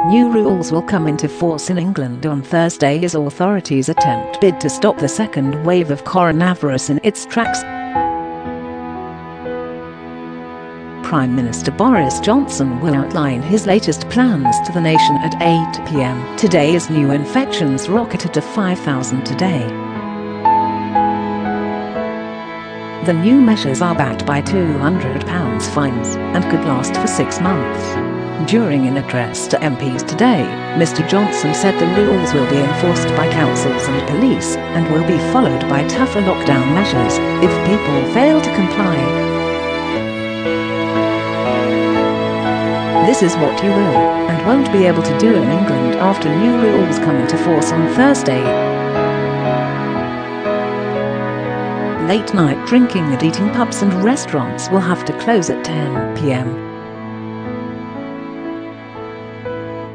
New rules will come into force in England on Thursday as authorities attempt to stop the second wave of coronavirus in its tracks. Prime Minister Boris Johnson will outline his latest plans to the nation at 8 p.m. today as new infections rocketed to 5,000 today. The new measures are backed by £200 fines and could last for 6 months. During an address to MPs today, Mr Johnson said the rules will be enforced by councils and police and will be followed by tougher lockdown measures if people fail to comply. This is what you will and won't be able to do in England after new rules come into force on Thursday. Late-night drinking and eating pubs and restaurants will have to close at 10 p.m.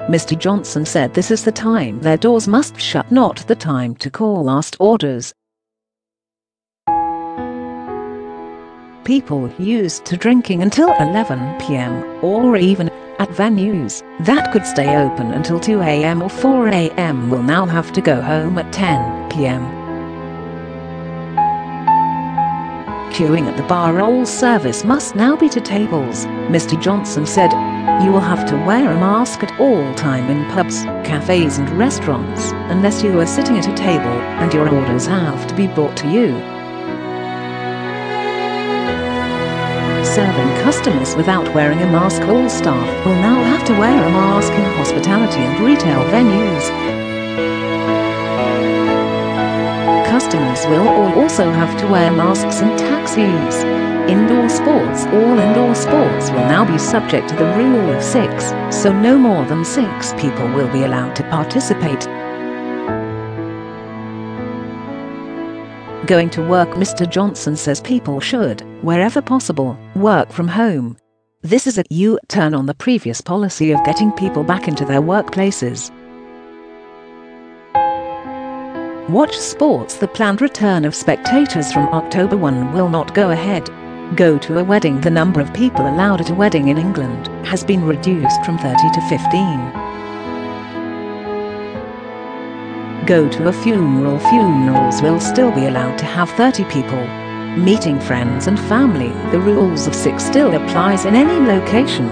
Mr Johnson said this is the time their doors must shut, not the time to call last orders. People used to drinking until 11 p.m. or even at venues that could stay open until 2 a.m. or 4 a.m. will now have to go home at 10 p.m. Queuing at the bar all service must now be to tables, Mr Johnson said. You will have to wear a mask at all time in pubs, cafes and restaurants, unless you are sitting at a table and your orders have to be brought to you. Serving customers without wearing a mask, all staff will now have to wear a mask in hospitality and retail venues. Customers will also have to wear masks in taxis. Indoor sports, all indoor sports will now be subject to the rule of 6, so no more than 6 people will be allowed to participate. Going to work, Mr Johnson says people should, wherever possible, work from home. This is a U-turn on the previous policy of getting people back into their workplaces. Watch sports. The planned return of spectators from October 1 will not go ahead. Go to a wedding. The number of people allowed at a wedding in England has been reduced from 30 to 15. Go to a funeral. Funerals will still be allowed to have 30 people. Meeting friends and family. The rules of 6 still applies in any location.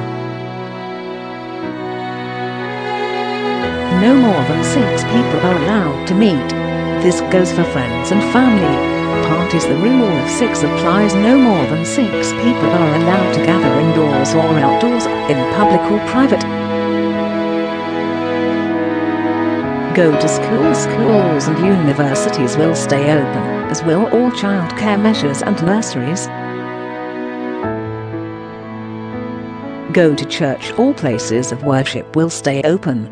No more than 6 people are allowed to meet. This goes for friends and family. Parties. The rule of 6 applies. No more than 6 people are allowed to gather indoors or outdoors, in public or private. Go to schools. Schools and universities will stay open, as will all childcare measures and nurseries. Go to church. All places of worship will stay open.